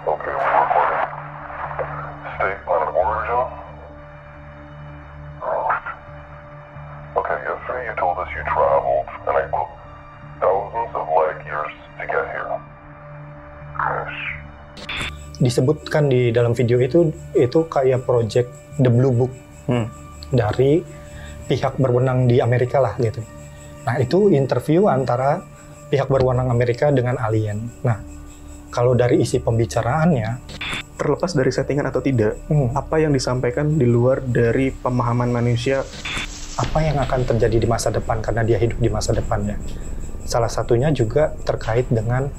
Okay, we're recording. State planet of origin? Okay, yesterday you told us you traveled, and I quote, thousands of light years to get here. Gosh. Disebutkan di dalam video itu kayak project The Blue Book dari pihak berwenang di Amerika lah gitu. Nah itu interview antara pihak berwenang Amerika dengan alien. Nah kalau dari isi pembicaraannya, Terlepas dari settingan atau tidak, apa yang disampaikan di luar dari pemahaman manusia? apa yang akan terjadi di masa depan karena dia hidup di masa depannya. Salah satunya juga terkait dengan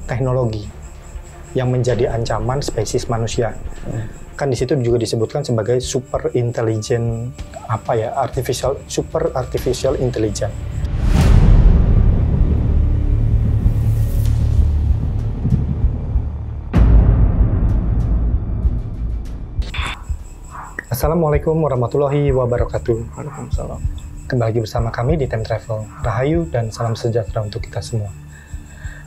teknologi yang menjadi ancaman spesies manusia. Kan di situ juga disebutkan sebagai super intelligent super artificial intelligence. Assalamualaikum warahmatullahi wabarakatuh. Waalaikumsalam. Kembali lagi bersama kami di Time Travel. Rahayu dan salam sejahtera untuk kita semua.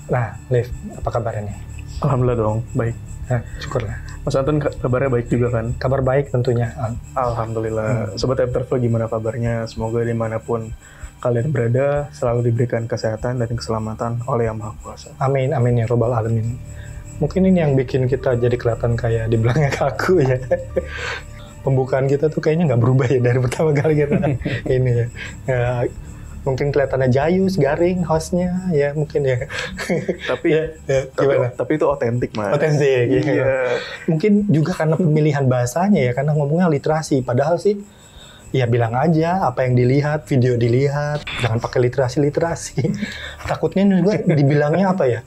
Nah, Liv, apa kabarnya nih? Alhamdulillah dong, baik. Nah, syukurlah. Mas Anton kabarnya baik juga kan? Kabar baik tentunya. Alhamdulillah. Sobat Time Travel gimana kabarnya? Semoga dimanapun kalian berada selalu diberikan kesehatan dan keselamatan oleh Yang Maha Kuasa. Amin, amin ya robbal alamin. Mungkin ini yang bikin kita jadi kelihatan kayak dibilangnya kaku ya. Pembukaan kita tuh kayaknya nggak berubah ya dari pertama kali kita ini ya. Mungkin kelihatannya jayus, garing, hostnya ya mungkin ya. Tapi gimana? Tapi itu otentik, Mas. Otentik. Iya. Ya. Mungkin juga karena pemilihan bahasanya ya, karena ngomongnya literasi. Padahal sih ya bilang aja apa yang dilihat, video dilihat, jangan pakai literasi. Takutnya juga dibilangnya apa ya?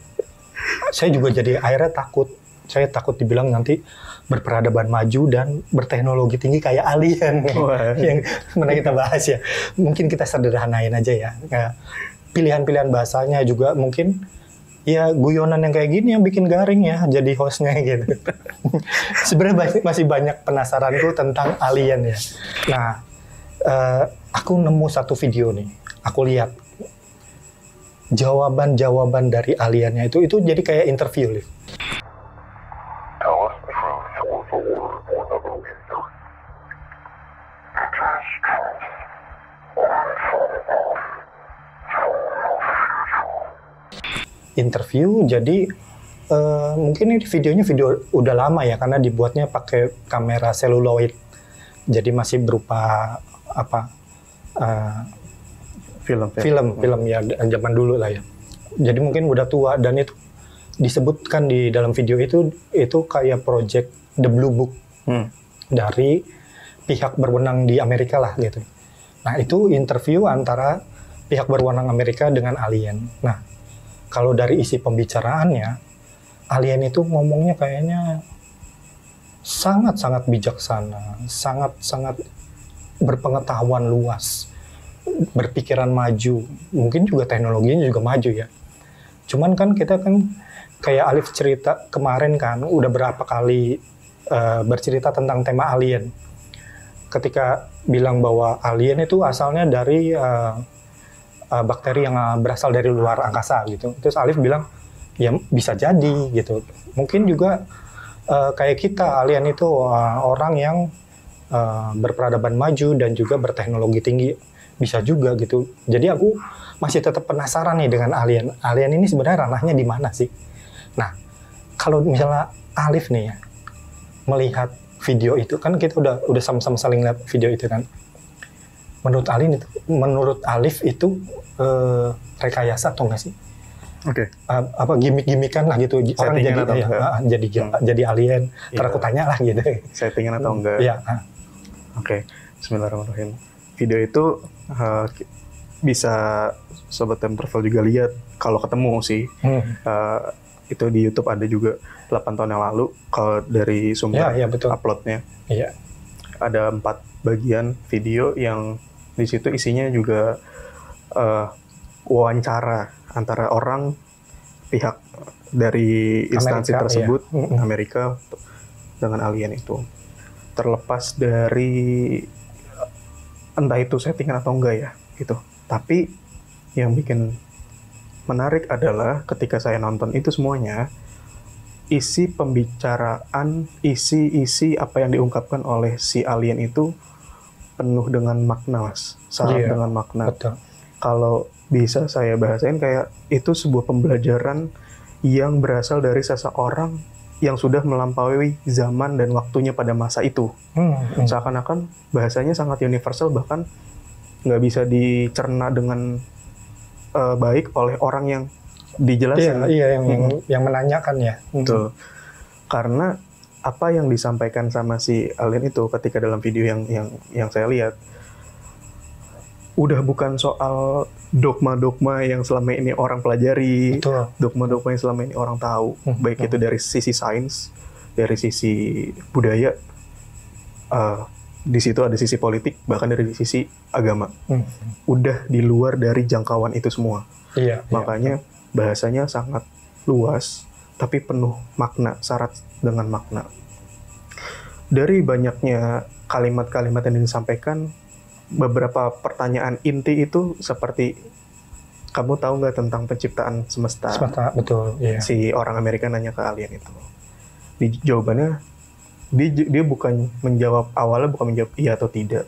Saya juga jadi akhirnya takut. Saya takut dibilang nanti berperadaban maju dan berteknologi tinggi kayak alien yang mana kita bahas ya. Mungkin kita sederhanain aja ya. Pilihan-pilihan bahasanya juga mungkin ya guyonan yang kayak gini yang bikin garing ya jadi hostnya gitu. Sebenarnya masih banyak penasaranku tentang alien ya. Nah, aku nemu satu video nih. Aku lihat jawaban-jawaban dari aliennya itu jadi kayak interview, Liv. Tell us the truth or the word or never we do. It is truth or fall off. Interview jadi mungkin ini videonya video udah lama ya karena dibuatnya pakai kamera seluloid. Jadi masih berupa film ya zaman dulu lah ya. Jadi mungkin udah tua dan itu disebutkan di dalam video itu kayak project The Blue Book dari pihak berwenang di Amerika lah gitu. Nah itu interview antara pihak berwenang Amerika dengan alien. Nah kalau dari isi pembicaraannya, alien itu ngomongnya kayaknya sangat-sangat bijaksana, sangat-sangat berpengetahuan luas, berpikiran maju, mungkin juga teknologinya juga maju ya. Cuman kan kita kan kayak Alif cerita kemarin kan udah berapa kali bercerita tentang tema alien. Ketika bilang bahwa alien itu asalnya dari bakteri yang berasal dari luar angkasa gitu. Terus Alif bilang ya bisa jadi gitu. Mungkin juga kayak kita alien itu orang yang berperadaban maju dan juga berteknologi tinggi. Bisa juga gitu. Jadi aku masih tetap penasaran nih dengan alien. Alien ini sebenarnya ranahnya di mana sih? Nah, kalau misalnya Alif nih ya, melihat video itu, kan kita udah sama-sama saling lihat video itu kan. Menurut Alif itu rekayasa atau enggak sih? Oke. Gimmick-gimmickan lah gitu. Orang jadi alien. Ntar aku tanya lah gitu. Settingan atau enggak? Iya. Oke. Bismillahirrahmanirrahim. Video itu bisa Sobat Time Travel juga lihat kalau ketemu sih. Itu di YouTube ada juga 8 tahun yang lalu kalau dari sumber uploadnya. Iya. Ada 4 bagian video yang di situ isinya juga wawancara antara orang pihak dari instansi Amerika, tersebut Amerika dengan alien itu. Terlepas dari entah itu settingan atau enggak ya gitu. Tapi yang bikin menarik adalah ketika saya nonton itu semuanya, isi pembicaraan, isi apa yang diungkapkan oleh si alien itu penuh dengan makna, Mas. Syarat dengan makna. Betul. Kalau bisa saya bahasain kayak itu sebuah pembelajaran yang berasal dari seseorang yang sudah melampaui zaman dan waktunya pada masa itu. Seakan-akan bahasanya sangat universal, bahkan nggak bisa dicerna dengan baik oleh orang yang dijelasin. Iya, yang menanyakan ya. Betul. Karena apa yang disampaikan sama si alien itu ketika dalam video yang saya lihat, udah bukan soal dogma-dogma yang selama ini orang pelajari, Betul. dogma-dogma yang selama ini orang tahu, baik itu dari sisi sains, dari sisi budaya, di situ ada sisi politik, bahkan dari sisi agama. Udah di luar dari jangkauan itu semua. Iya. Makanya bahasanya sangat luas, tapi penuh makna, syarat dengan makna. Dari banyaknya kalimat-kalimat yang disampaikan, beberapa pertanyaan inti itu seperti, kamu tahu nggak tentang penciptaan semesta? Semesta, betul. Iya. Si orang Amerika nanya ke alien itu. Jawabannya, dia bukan menjawab, awalnya bukan menjawab iya atau tidak.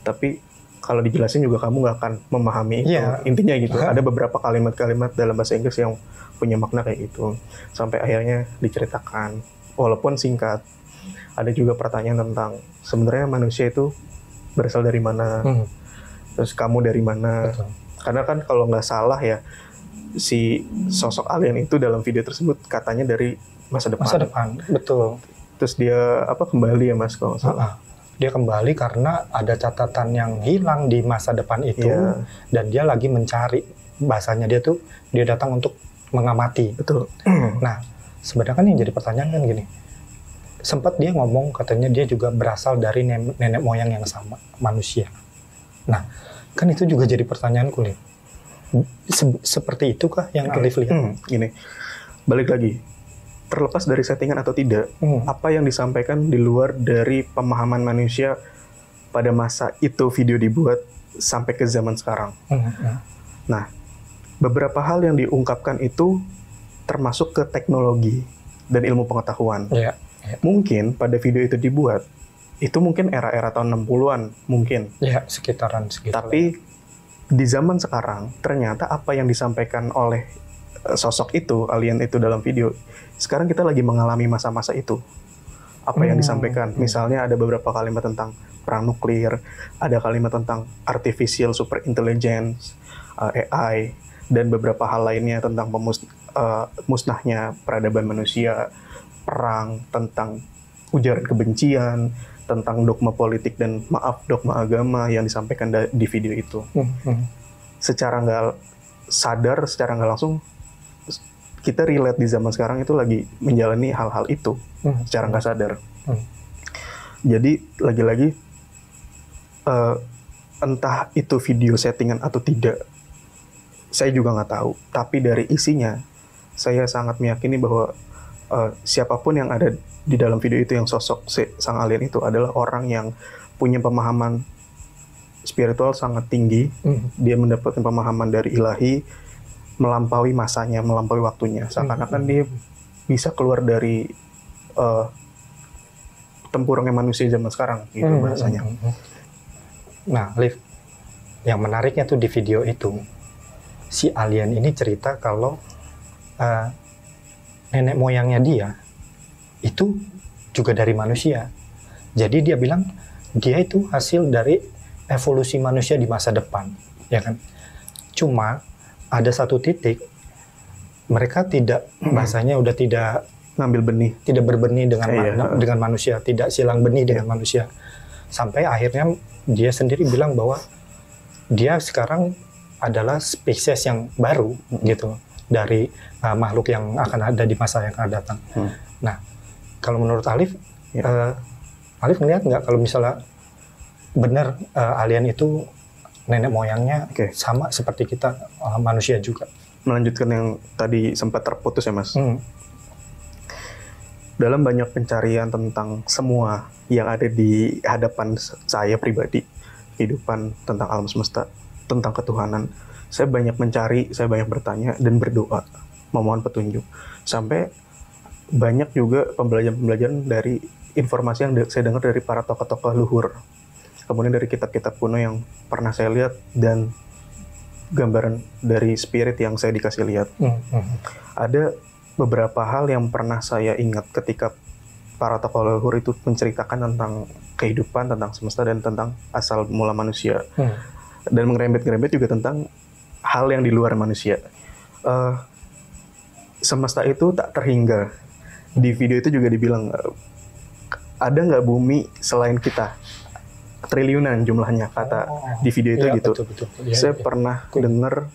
Tapi kalau dijelasin juga kamu nggak akan memahami itu. Iya. Intinya gitu. Ada beberapa kalimat-kalimat dalam bahasa Inggris yang punya makna kayak gitu. Sampai akhirnya diceritakan. Walaupun singkat. Ada juga pertanyaan tentang sebenarnya manusia itu berasal dari mana. Terus kamu dari mana. Betul. Karena kan kalau nggak salah ya, si sosok alien itu dalam video tersebut katanya dari masa depan. Masa depan, betul. Terus dia kembali ya Mas kalau nggak salah. Dia kembali karena ada catatan yang hilang di masa depan itu, dan dia lagi mencari. Bahasanya dia datang untuk mengamati. Betul. Nah, sebenarnya kan yang jadi pertanyaan kan gini, sempat dia ngomong katanya dia juga berasal dari nenek moyang yang sama, manusia. Nah, kan itu juga jadi pertanyaanku nih. Seperti itukah yang Alif lihat? Gini, balik lagi. Terlepas dari settingan atau tidak, apa yang disampaikan di luar dari pemahaman manusia pada masa itu video dibuat sampai ke zaman sekarang. Nah, beberapa hal yang diungkapkan itu termasuk ke teknologi dan ilmu pengetahuan. Mungkin pada video itu dibuat, itu mungkin era-era tahun 60-an, mungkin. Ya, sekitaran. Tapi di zaman sekarang, ternyata apa yang disampaikan oleh sosok itu, alien itu dalam video, sekarang kita lagi mengalami masa-masa itu. Apa yang disampaikan, misalnya ada beberapa kalimat tentang perang nuklir, ada kalimat tentang artificial super intelligence, AI, dan beberapa hal lainnya tentang musnahnya peradaban manusia, perang, tentang ujaran kebencian, tentang dogma politik dan dogma agama yang disampaikan di video itu. Secara nggak sadar, secara nggak langsung, kita relate di zaman sekarang itu lagi menjalani hal-hal itu secara nggak sadar. Jadi lagi-lagi entah itu video settingan atau tidak, saya juga nggak tahu. Tapi dari isinya, saya sangat meyakini bahwa siapapun yang ada di dalam video itu, yang sosok sang alien itu adalah orang yang punya pemahaman spiritual sangat tinggi. Dia mendapatkan pemahaman dari ilahi, melampaui masanya, melampaui waktunya. Seakan-akan dia bisa keluar dari tempurungnya manusia zaman sekarang, gitu bahasanya. Nah, Liv, yang menariknya tuh di video itu, si alien ini cerita kalau nenek moyangnya dia itu juga dari manusia. Jadi dia bilang dia itu hasil dari evolusi manusia di masa depan, ya kan? Cuma ada satu titik mereka tidak, bahasanya udah tidak ngambil benih, tidak berbenih dengan manusia, tidak silang benih dengan manusia. Sampai akhirnya dia sendiri bilang bahwa dia sekarang adalah spesies yang baru gitu dari makhluk yang akan ada di masa yang akan datang. Nah, kalau menurut Alif, Alif melihat nggak kalau misalnya benar alien itu nenek moyangnya sama seperti kita manusia juga? Melanjutkan yang tadi sempat terputus ya Mas. Dalam banyak pencarian tentang semua yang ada di hadapan saya pribadi, kehidupan, tentang alam semesta, tentang ketuhanan, saya banyak mencari, saya banyak bertanya dan berdoa, memohon petunjuk. Sampai banyak juga pembelajaran dari informasi yang saya dengar dari para tokoh-tokoh luhur. Kemudian dari kitab-kitab kuno yang pernah saya lihat dan gambaran dari spirit yang saya dikasih lihat. Ada beberapa hal yang pernah saya ingat ketika para tokoh leluhur itu menceritakan tentang kehidupan, tentang semesta, dan tentang asal mula manusia. Dan mengerembet-gerembet juga tentang hal yang di luar manusia. Semesta itu tak terhingga. Di video itu juga dibilang, ada nggak bumi selain kita? Triliunan jumlahnya, kata di video itu gitu. Betul. Saya pernah dengar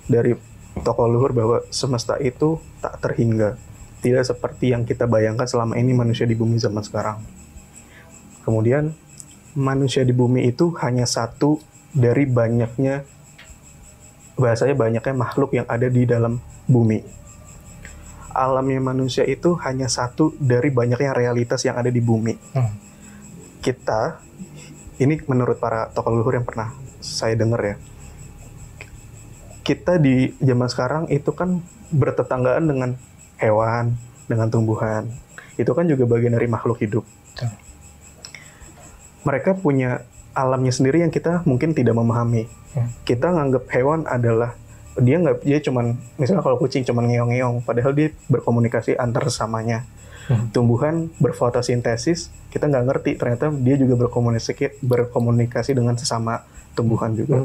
dari tokoh luhur bahwa semesta itu tak terhingga. Tidak seperti yang kita bayangkan selama ini manusia di bumi zaman sekarang. Kemudian, manusia di bumi itu hanya satu dari banyaknya, bahasanya banyaknya makhluk yang ada di dalam bumi. Alamnya manusia itu hanya satu dari banyaknya realitas yang ada di bumi. Kita, ini menurut para tokoh luhur yang pernah saya dengar ya, kita di zaman sekarang itu kan bertetanggaan dengan hewan, dengan tumbuhan. Itu kan juga bagian dari makhluk hidup. Mereka punya alamnya sendiri yang kita mungkin tidak memahami. Kita nganggap hewan adalah, dia cuman, misalnya kalau kucing cuman ngeong-ngeong, padahal dia berkomunikasi antar sesamanya. Tumbuhan berfotosintesis, kita nggak ngerti, ternyata dia juga berkomunikasi dengan sesama tumbuhan juga.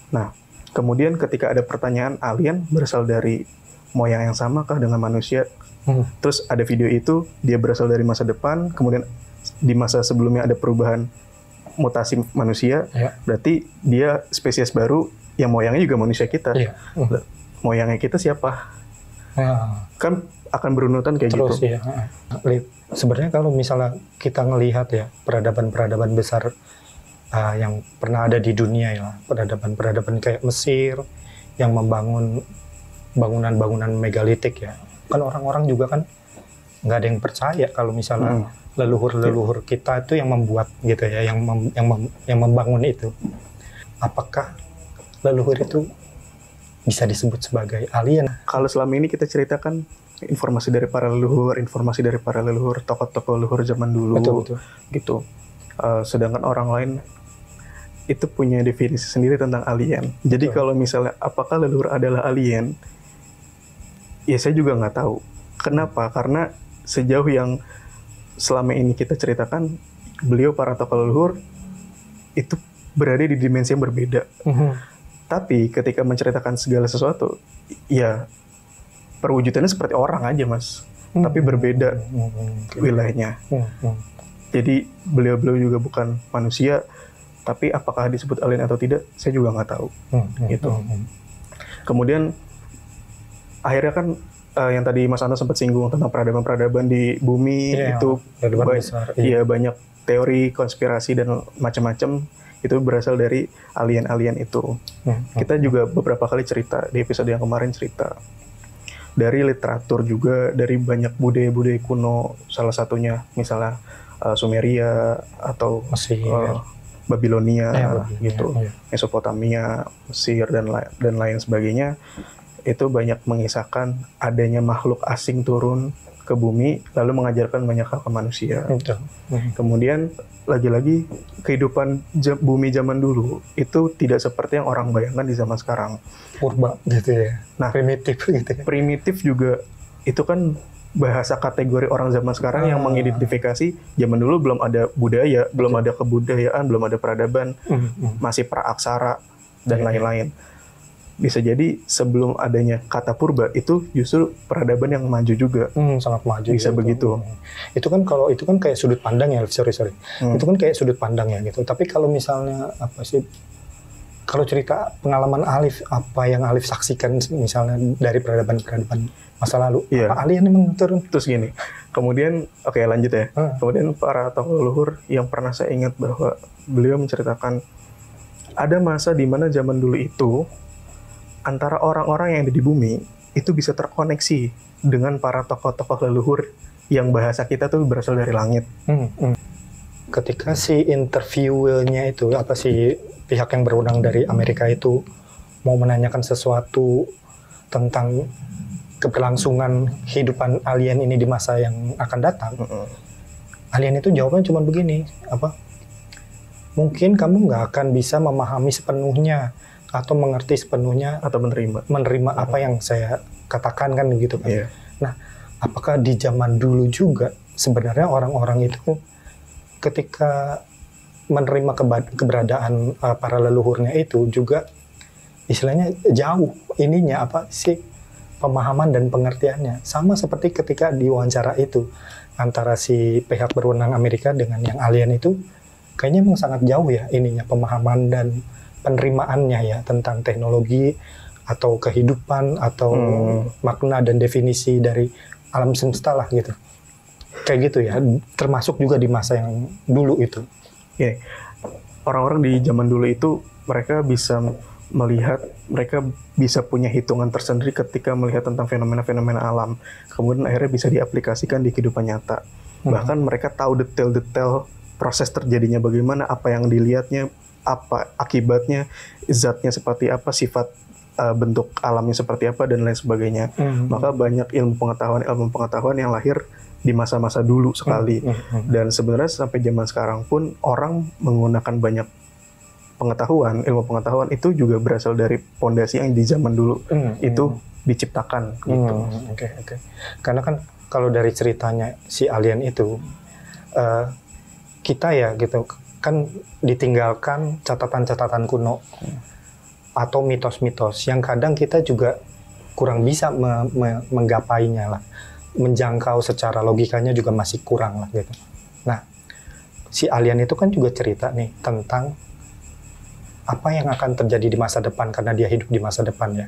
Nah, kemudian ketika ada pertanyaan alien berasal dari moyang yang sama kah dengan manusia? Terus ada video itu, dia berasal dari masa depan, kemudian di masa sebelumnya ada perubahan mutasi manusia, berarti dia spesies baru yang moyangnya juga manusia kita. Moyangnya kita siapa? Kan akan berunutan kayak terus, gitu. Sebenarnya kalau misalnya kita ngelihat ya, peradaban-peradaban besar yang pernah ada di dunia ya, peradaban-peradaban kayak Mesir, yang membangun bangunan-bangunan megalitik ya, kan orang-orang juga kan nggak ada yang percaya kalau misalnya leluhur-leluhur kita itu yang membuat gitu ya, yang membangun itu. Apakah leluhur itu bisa disebut sebagai alien? Kalau selama ini kita ceritakan informasi dari para leluhur, tokoh-tokoh leluhur zaman dulu, betul. Gitu. Sedangkan orang lain itu punya definisi sendiri tentang alien. Jadi kalau misalnya apakah leluhur adalah alien, ya saya juga nggak tahu. Kenapa? Karena sejauh yang selama ini kita ceritakan, beliau para tokoh leluhur itu berada di dimensi yang berbeda. Tapi ketika menceritakan segala sesuatu, ya perwujudannya seperti orang aja, Mas. Tapi berbeda wilayahnya. Jadi beliau-beliau juga bukan manusia, tapi apakah disebut alien atau tidak, saya juga nggak tahu. Gitu. Kemudian akhirnya kan yang tadi Mas Anto sempat singgung tentang peradaban-peradaban di bumi, itu banyak teori konspirasi dan macam-macam itu berasal dari alien-alien itu. Kita juga beberapa kali cerita di episode yang kemarin, cerita dari literatur juga, dari banyak budaya-budaya kuno, salah satunya misalnya Sumeria atau Babilonia, gitu, Mesopotamia, Mesir dan lain sebagainya. Itu banyak mengisahkan adanya makhluk asing turun ke bumi lalu mengajarkan banyak hal ke manusia. Kemudian lagi-lagi kehidupan bumi zaman dulu itu tidak seperti yang orang bayangkan di zaman sekarang. Purba gitu ya. Nah, primitif gitu ya. Primitif juga itu kan bahasa kategori orang zaman sekarang yang mengidentifikasi zaman dulu belum ada budaya, belum ada kebudayaan, belum ada peradaban, masih praaksara dan lain-lain. Bisa jadi sebelum adanya kata purba itu justru peradaban yang maju juga. Sangat maju. Bisa gitu. begitu. Itu kan kalau itu kan kayak sudut pandang ya, sorry. Itu kan kayak sudut pandang ya gitu. Tapi kalau misalnya kalau cerita pengalaman Alif, apa yang Alif saksikan misalnya dari peradaban-peradaban masa lalu, apa alien emang turun? Terus gini, kemudian lanjut ya. Kemudian para tokoh leluhur yang pernah saya ingat bahwa beliau menceritakan ada masa di mana zaman dulu itu antara orang-orang yang ada di bumi itu bisa terkoneksi dengan para tokoh-tokoh leluhur yang bahasa kita tuh berasal dari langit. Ketika si interviewnya itu, si pihak yang berwenang dari Amerika itu mau menanyakan sesuatu tentang keberlangsungan kehidupan alien ini di masa yang akan datang, alien itu jawabannya cuma begini, mungkin kamu nggak akan bisa memahami sepenuhnya atau mengerti sepenuhnya atau menerima apa yang saya katakan kan gitu kan. Iya. Nah, apakah di zaman dulu juga sebenarnya orang-orang itu ketika menerima keberadaan para leluhurnya itu juga istilahnya jauh ininya pemahaman dan pengertiannya, sama seperti ketika di wawancara itu antara si pihak berwenang Amerika dengan yang alien itu kayaknya memang sangat jauh ya ininya pemahaman dan penerimaannya ya tentang teknologi atau kehidupan atau makna dan definisi dari alam semesta lah gitu. Kayak gitu ya, termasuk juga di masa yang dulu itu. Yeah. Orang-orang di zaman dulu itu mereka bisa melihat, mereka bisa punya hitungan tersendiri ketika melihat tentang fenomena-fenomena alam. Kemudian akhirnya bisa diaplikasikan di kehidupan nyata. Bahkan mereka tahu detail-detail proses terjadinya bagaimana, apa yang dilihatnya, apa akibatnya, zatnya seperti apa, sifat bentuk alamnya seperti apa, dan lain sebagainya. Maka banyak ilmu pengetahuan yang lahir di masa-masa dulu sekali. Dan sebenarnya sampai zaman sekarang pun orang menggunakan banyak pengetahuan, ilmu pengetahuan itu juga berasal dari fondasi yang di zaman dulu itu diciptakan gitu. Oke. Karena kan kalau dari ceritanya si alien itu, kita ya gitu kan ditinggalkan catatan-catatan kuno atau mitos-mitos yang kadang kita juga kurang bisa menggapainya lah, menjangkau secara logikanya juga masih kurang lah gitu. Nah, si alien itu kan juga cerita nih tentang apa yang akan terjadi di masa depan karena dia hidup di masa depan ya.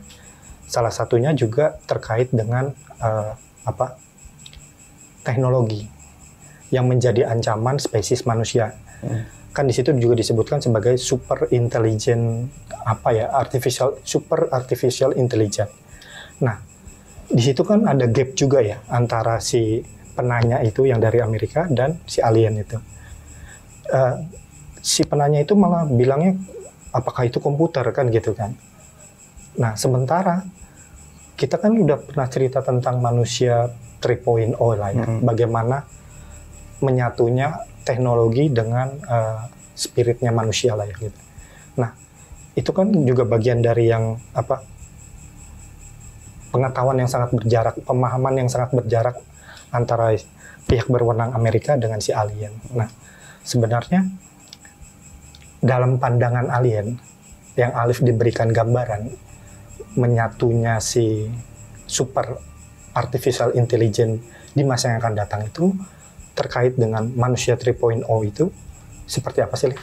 Salah satunya juga terkait dengan teknologi yang menjadi ancaman spesies manusia. Kan di situ juga disebutkan sebagai super intelligent super artificial intelligence. Nah, di situ kan ada gap juga ya antara si penanya itu yang dari Amerika dan si alien itu. Si penanya itu malah bilangnya apakah itu komputer kan gitu kan. Nah, sementara kita kan udah pernah cerita tentang manusia 3.0 lah ya, bagaimana menyatunya teknologi dengan spiritnya manusia lah ya gitu. Nah, itu kan juga bagian dari yang pengetahuan yang sangat berjarak, pemahaman yang sangat berjarak antara pihak berwenang Amerika dengan si alien. Nah, sebenarnya dalam pandangan alien yang Alif diberikan gambaran menyatunya si super artificial intelligence di masa yang akan datang itu terkait dengan manusia 3.0 itu seperti apa sih, Lif?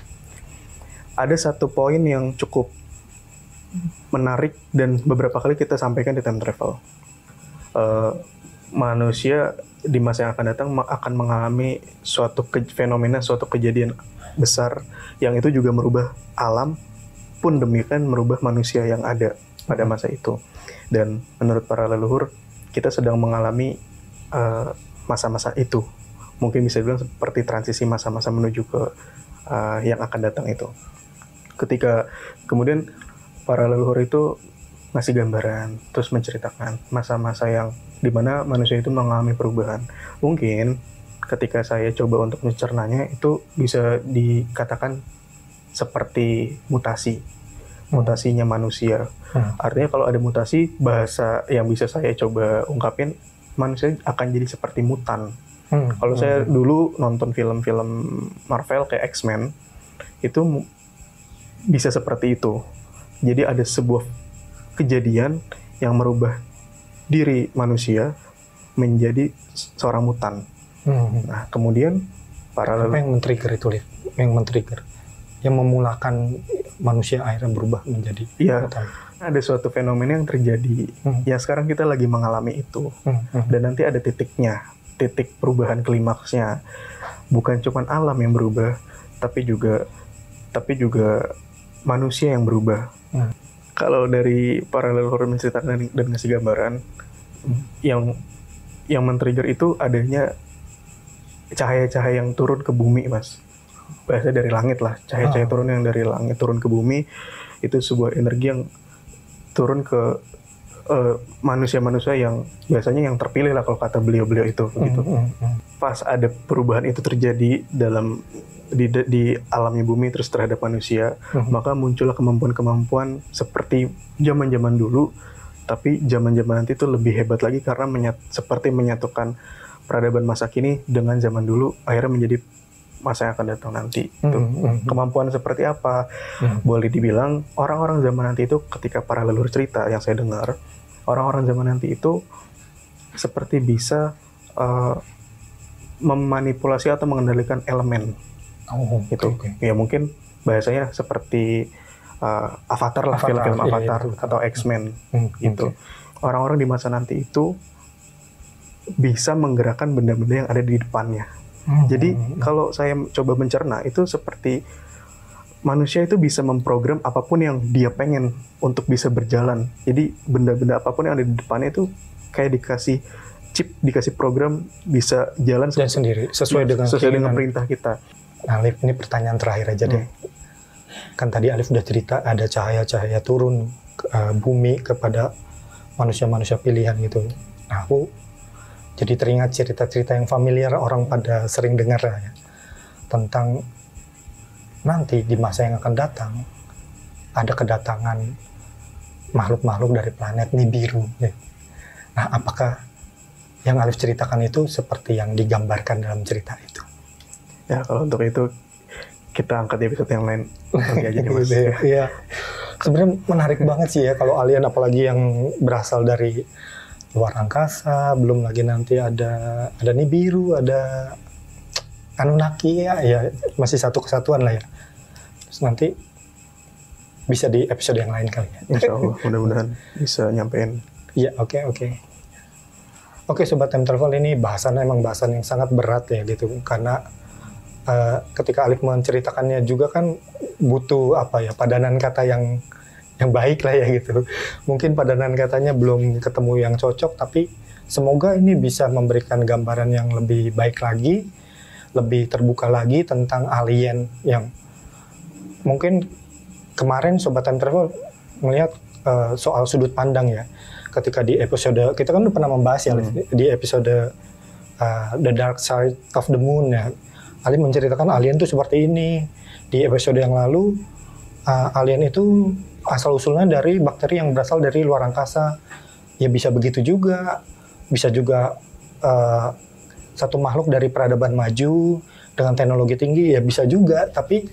Ada satu poin yang cukup menarik dan beberapa kali kita sampaikan di Time Travel. Manusia di masa yang akan datang akan mengalami suatu fenomena, suatu kejadian besar yang itu juga merubah alam, pun demikian merubah manusia yang ada pada masa itu. Dan menurut para leluhur, kita sedang mengalami masa-masa itu. Mungkin bisa dibilang seperti transisi masa-masa menuju ke yang akan datang itu. Ketika kemudian para leluhur itu ngasih gambaran, terus menceritakan masa-masa yang dimana manusia itu mengalami perubahan. Mungkin ketika saya coba untuk mencernanya itu bisa dikatakan seperti mutasinya manusia. Artinya kalau ada mutasi, bahasa yang bisa saya coba ungkapin, manusia akan jadi seperti mutan. Kalau saya dulu nonton film-film Marvel kayak X-Men, itu bisa seperti itu. Jadi ada sebuah kejadian yang merubah diri manusia menjadi seorang mutan. Nah, kemudian apa yang men-trigger itu, Liv? Yang men-trigger, yang memulakan manusia akhirnya berubah menjadi mutan. Ada suatu fenomena yang terjadi. Ya sekarang kita lagi mengalami itu. Dan nanti ada titiknya, titik perubahan klimaksnya. Bukan cuma alam yang berubah, tapi juga manusia yang berubah. Kalau dari para leluhur menceritakan dan ngasih gambaran, yang men-trigger itu adanya cahaya-cahaya yang turun ke bumi, Mas. Bahasa dari langit lah, cahaya-cahaya turun yang dari langit turun ke bumi, itu sebuah energi yang turun ke manusia-manusia yang biasanya yang terpilih lah kalau kata beliau-beliau itu gitu. Pas ada perubahan itu terjadi dalam di alamnya bumi terus terhadap manusia, maka muncullah kemampuan-kemampuan seperti zaman-zaman dulu, tapi zaman-zaman nanti itu lebih hebat lagi karena seperti menyatukan peradaban masa kini dengan zaman dulu, akhirnya menjadi masa yang akan datang nanti. Kemampuan seperti apa? Boleh dibilang orang-orang zaman nanti itu ketika para leluhur cerita yang saya dengar, orang-orang zaman nanti itu seperti bisa memanipulasi atau mengendalikan elemen. Gitu. Ya mungkin bahasanya seperti Avatar lah, film-film Avatar iya, atau X-Men gitu. Orang-orang di masa nanti itu bisa menggerakkan benda-benda yang ada di depannya. Jadi kalau saya coba mencerna itu seperti manusia itu bisa memprogram apapun yang dia pengen untuk bisa berjalan. Jadi benda-benda apapun yang ada di depannya itu kayak dikasih chip, dikasih program bisa jalan sendiri sesuai dengan perintah kita. Nah, Alif, ini pertanyaan terakhir aja deh. Kan tadi Alif udah cerita ada cahaya-cahaya turun ke bumi kepada manusia-manusia pilihan gitu. Nah, aku jadi teringat cerita-cerita yang familiar orang pada sering dengar ya, tentang nanti di masa yang akan datang ada kedatangan makhluk-makhluk dari planet Nibiru. Nah, apakah yang Alif ceritakan itu seperti yang digambarkan dalam cerita itu? Ya, kalau untuk itu kita angkat di episode yang lain nanti aja nih, Mas. Iya. Sebenarnya menarik banget sih ya kalau alien, apalagi yang berasal dari luar angkasa, belum lagi nanti ada Nibiru, ada Anunnaki ya masih satu kesatuan lah ya. Terus nanti bisa di episode yang lain kali ya. Insya Allah, mudah-mudahan bisa nyampein. Iya, oke. Oke, Sobat Time Travel, ini emang bahasan yang sangat berat ya gitu, karena ketika Alif menceritakannya juga kan butuh padanan kata yang baik lah ya gitu. Mungkin padanan katanya belum ketemu yang cocok, tapi semoga ini bisa memberikan gambaran yang lebih baik lagi, lebih terbuka lagi tentang alien yang mungkin kemarin Sobat Time Travel melihat soal sudut pandang ya. Ketika di episode, kita kan udah pernah membahas ya di episode The Dark Side of the Moon ya. Ali menceritakan alien itu seperti ini. Di episode yang lalu, alien itu asal-usulnya dari bakteri yang berasal dari luar angkasa. Ya bisa begitu juga. Bisa juga satu makhluk dari peradaban maju dengan teknologi tinggi, ya bisa juga. Tapi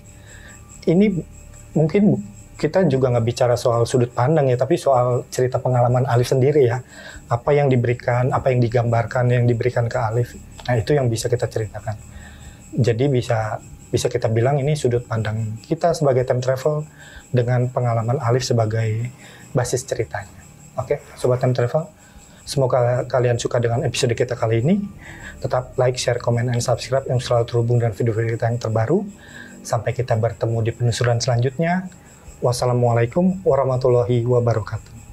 ini mungkin kita juga nggak bicara soal sudut pandang ya, tapi soal cerita pengalaman Alif sendiri ya. Apa yang diberikan, apa yang digambarkan, yang diberikan ke Alif. Nah, itu yang bisa kita ceritakan. Jadi bisa kita bilang ini sudut pandang kita sebagai time travel dengan pengalaman Alif sebagai basis ceritanya. Oke, Sobat Time Travel, semoga kalian suka dengan episode kita kali ini. Tetap like, share, comment, and subscribe yang selalu terhubung dengan video-video kita yang terbaru. Sampai kita bertemu di penelusuran selanjutnya. Wassalamualaikum warahmatullahi wabarakatuh.